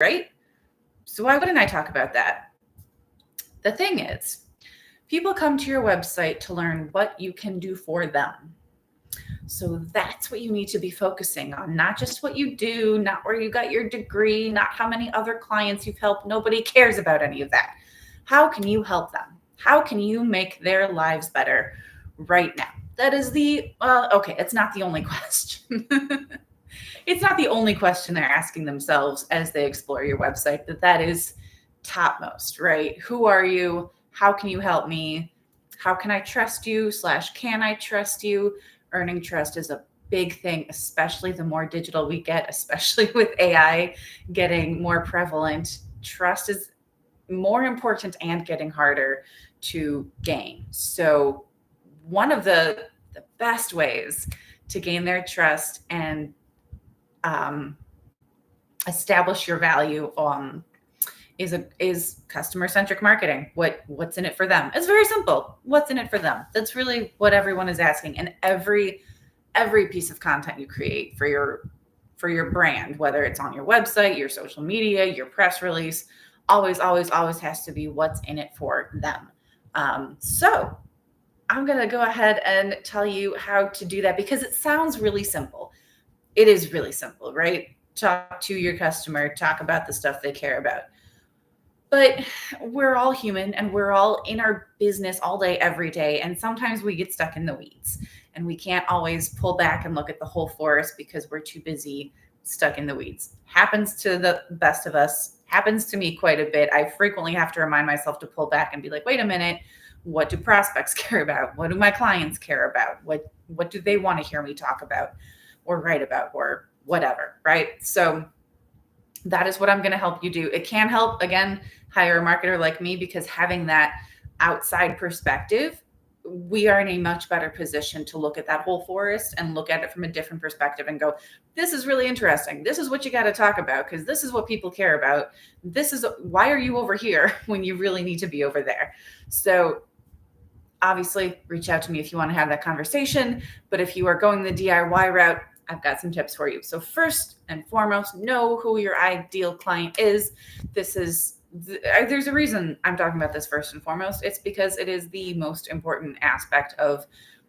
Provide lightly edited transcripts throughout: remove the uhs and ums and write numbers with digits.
right? So why wouldn't I talk about that? The thing is, people come to your website to learn what you can do for them. So that's what you need to be focusing on, not just what you do, not where you got your degree, not how many other clients you've helped. Nobody cares about any of that. How can you help them? How can you make their lives better right now? That is okay, it's not the only question. It's not the only question they're asking themselves as they explore your website, that is topmost, right? Who are you? How can you help me? How can I trust you / can I trust you? Earning trust is a big thing, especially the more digital we get, especially with AI getting more prevalent. Trust is more important and getting harder to gain. So one of the best ways to gain their trust and establish your value is customer-centric marketing. What's in it for them? It's very simple. What's in it for them? That's really what everyone is asking. And every piece of content you create for your brand, whether it's on your website, your social media, your press release, always has to be what's in it for them. So I'm going to go ahead and tell you how to do that because it sounds really simple. It is really simple, right? Talk to your customer, talk about the stuff they care about. But we're all human and we're all in our business all day, every day. And sometimes we get stuck in the weeds and we can't always pull back and look at the whole forest because we're too busy stuck in the weeds. Happens to the best of us, happens to me quite a bit. I frequently have to remind myself to pull back and be like, wait a minute, what do prospects care about? What do my clients care about? What do they want to hear me talk about or write about or whatever, right? So that is what I'm going to help you do. It can help, again, hire a marketer like me because having that outside perspective, we are in a much better position to look at that whole forest and look at it from a different perspective and go, this is really interesting. This is what you got to talk about because this is what people care about. This is why are you over here when you really need to be over there? So obviously reach out to me if you want to have that conversation. But if you are going the DIY route, I've got some tips for you. So first and foremost, know who your ideal client is. There's a reason I'm talking about this first and foremost. It's because it is the most important aspect of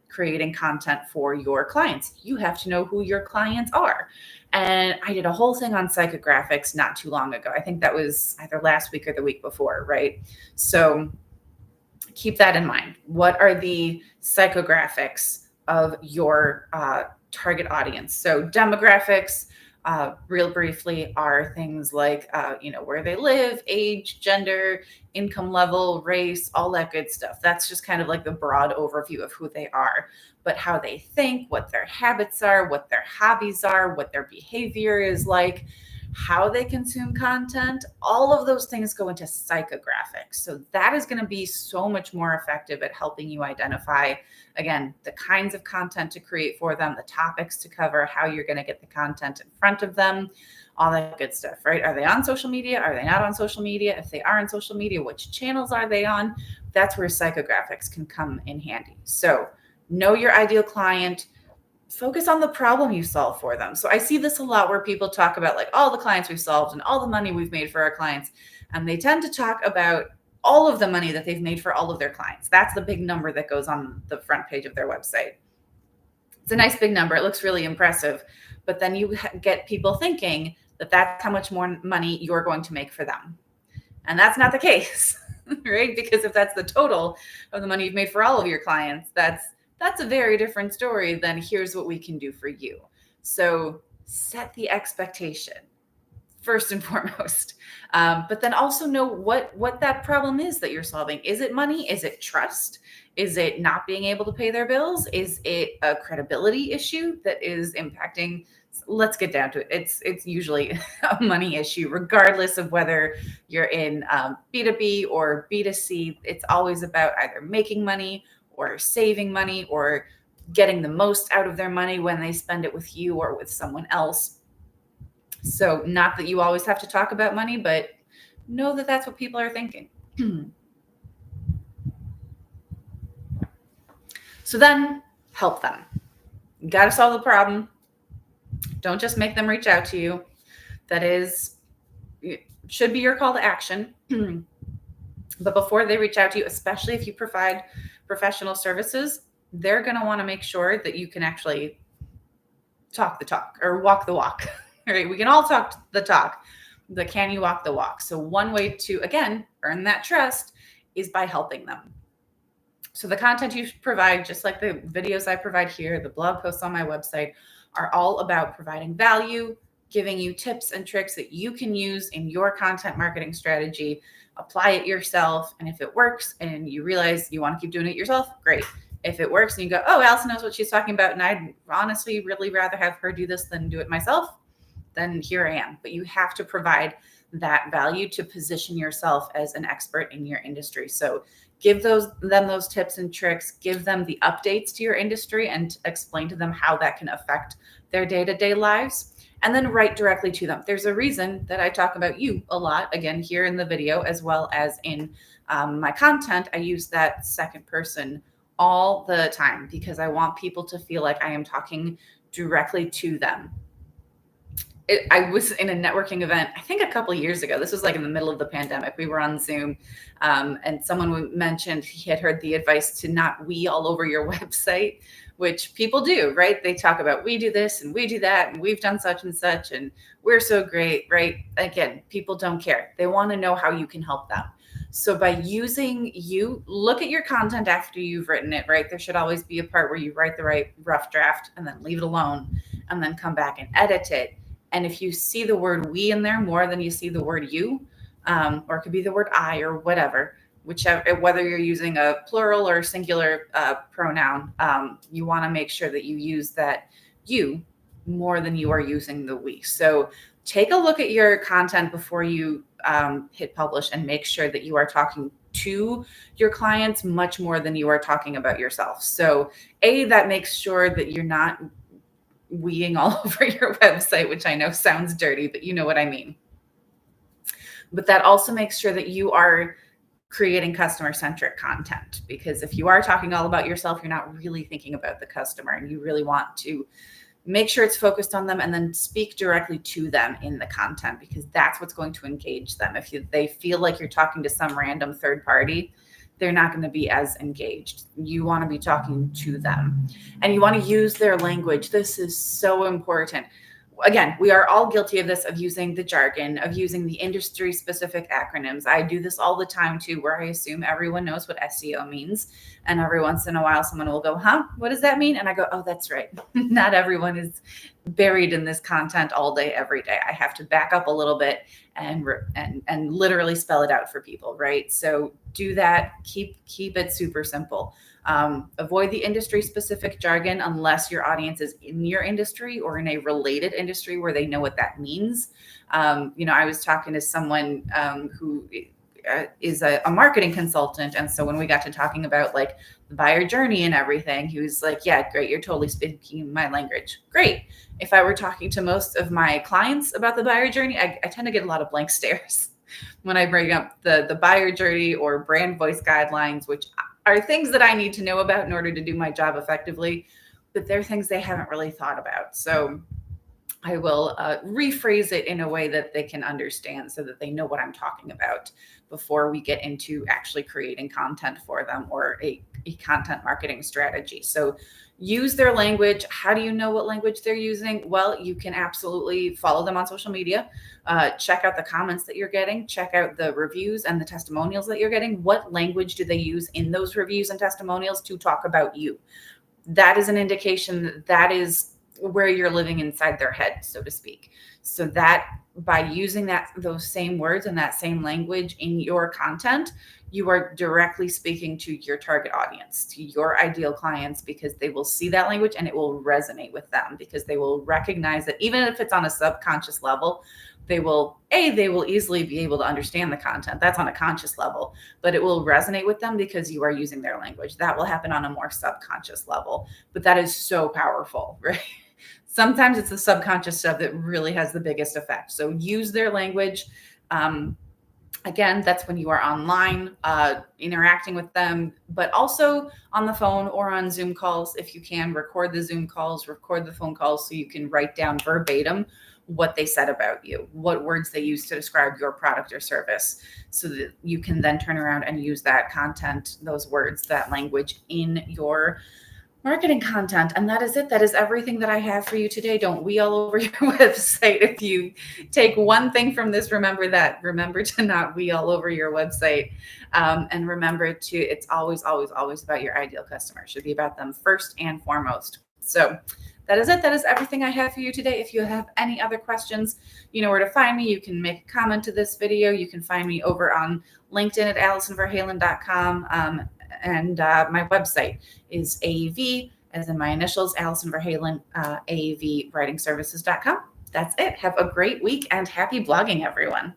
creating content for your clients. You have to know who your clients are. And I did a whole thing on psychographics not too long ago. I think that was either last week or the week before, right? So keep that in mind. What are the psychographics of your target audience? So demographics, real briefly, are things like, where they live, age, gender, income level, race, all that good stuff. That's just kind of like the broad overview of who they are. But how they think, what their habits are, what their hobbies are, what their behavior is like, how they consume content, all of those things go into psychographics. So that is going to be so much more effective at helping you identify, again, the kinds of content to create for them, the topics to cover, how you're going to get the content in front of them, all that good stuff, right? Are they on social media? Are they not on social media? If they are on social media, which channels are they on? That's where psychographics can come in handy. So know your ideal client. Focus on the problem you solve for them. So I see this a lot where people talk about like all the clients we've solved and all the money we've made for our clients. And they tend to talk about all of the money that they've made for all of their clients. That's the big number that goes on the front page of their website. It's a nice big number. It looks really impressive. But then you get people thinking that that's how much more money you're going to make for them. And that's not the case, right? Because if that's the total of the money you've made for all of your clients, that's a very different story than here's what we can do for you. So set the expectation first and foremost, but then also know what that problem is that you're solving. Is it money? Is it trust? Is it not being able to pay their bills? Is it a credibility issue that is impacting? Let's get down to it. It's usually a money issue, regardless of whether you're in B2B or B2C. It's always about either making money or saving money or getting the most out of their money when they spend it with you or with someone else. So not that you always have to talk about money, but know that that's what people are thinking. So then help them. You got to solve the problem. Don't just make them reach out to you. That is should be your call to action. But before they reach out to you, especially if you provide professional services, they're going to want to make sure that you can actually talk the talk or walk the walk. Right? We can all talk the talk, but can you walk the walk? So one way to, again, earn that trust is by helping them. So the content you provide, just like the videos I provide here, the blog posts on my website, are all about providing value, giving you tips and tricks that you can use in your content marketing strategy. Apply it yourself. And if it works and you realize you want to keep doing it yourself, great. If it works and you go, oh, Allison knows what she's talking about, and I'd honestly really rather have her do this than do it myself, then here I am. But you have to provide that value to position yourself as an expert in your industry. So give them those tips and tricks, give them the updates to your industry, and explain to them how that can affect their day-to-day lives. And then write directly to them. There's a reason that I talk about you a lot, again, here in the video, as well as in my content. I use that second person all the time because I want people to feel like I am talking directly to them. I was in a networking event, I think a couple of years ago. This was like in the middle of the pandemic. We were on Zoom, and someone mentioned he had heard the advice to not we all over your website, which people do, right? They talk about we do this and we do that and we've done such and such and we're so great, right? Again, people don't care. They want to know how you can help them. So by using you, look at your content after you've written it, right? There should always be a part where you write the right rough draft and then leave it alone and then come back and edit it. And if you see the word we in there more than you see the word you, or it could be the word I or whatever, whichever, whether you're using a plural or singular pronoun, you want to make sure that you use that you more than you are using the we. So take a look at your content before you hit publish and make sure that you are talking to your clients much more than you are talking about yourself. So that makes sure that you're not weeing all over your website, which I know sounds dirty, but you know what I mean. But that also makes sure that you are creating customer-centric content, because if you are talking all about yourself, you're not really thinking about the customer, and you really want to make sure it's focused on them and then speak directly to them in the content, because that's what's going to engage them. If they feel like you're talking to some random third party, they're not going to be as engaged. You want to be talking to them, and you want to use their language. This is so important. Again, we are all guilty of this, of using the jargon, of using the industry specific acronyms. I do this all the time too, where I assume everyone knows what SEO means. And every once in a while, someone will go, huh, what does that mean? And I go, oh, that's right. Not everyone is buried in this content all day, every day. I have to back up a little bit and literally spell it out for people, right? So do that. Keep it super simple. Avoid the industry specific jargon unless your audience is in your industry or in a related industry where they know what that means. I was talking to someone who is a marketing consultant. And so when we got to talking about like the buyer journey and everything, he was like, yeah, great. You're totally speaking my language. Great. If I were talking to most of my clients about the buyer journey, I tend to get a lot of blank stares when I bring up the buyer journey or brand voice guidelines, which are things that I need to know about in order to do my job effectively, but they're things they haven't really thought about. So I will rephrase it in a way that they can understand so that they know what I'm talking about before we get into actually creating content for them or a content marketing strategy. So use their language. How do you know what language they're using? Well, you can absolutely follow them on social media. Check out the comments that you're getting. Check out the reviews and the testimonials that you're getting. What language do they use in those reviews and testimonials to talk about you? That is an indication that is where you're living inside their head, so to speak. So that by using those same words and that same language in your content, you are directly speaking to your target audience, to your ideal clients, because they will see that language and it will resonate with them, because they will recognize that even if it's on a subconscious level, they will easily be able to understand the content. That's on a conscious level, but it will resonate with them because you are using their language. That will happen on a more subconscious level, but that is so powerful, right? Sometimes it's the subconscious stuff that really has the biggest effect. So use their language. Again, that's when you are online, interacting with them, but also on the phone or on Zoom calls. If you can, record the Zoom calls, record the phone calls so you can write down verbatim what they said about you, what words they used to describe your product or service, so that you can then turn around and use that content, those words, that language in your marketing content. And that is it. That is everything that I have for you today. Don't we all over your website. If you take one thing from this, remember that. Remember to not we all over your website. And remember to, it's always, always, always about your ideal customer. It should be about them first and foremost. So that is it. That is everything I have for you today. If you have any other questions, you know where to find me. You can make a comment to this video. You can find me over on LinkedIn at AllisonVerhalen.com. And my website is AV, as in my initials, Allison Verhalen, AVWritingServices.com. That's it. Have a great week and happy blogging, everyone.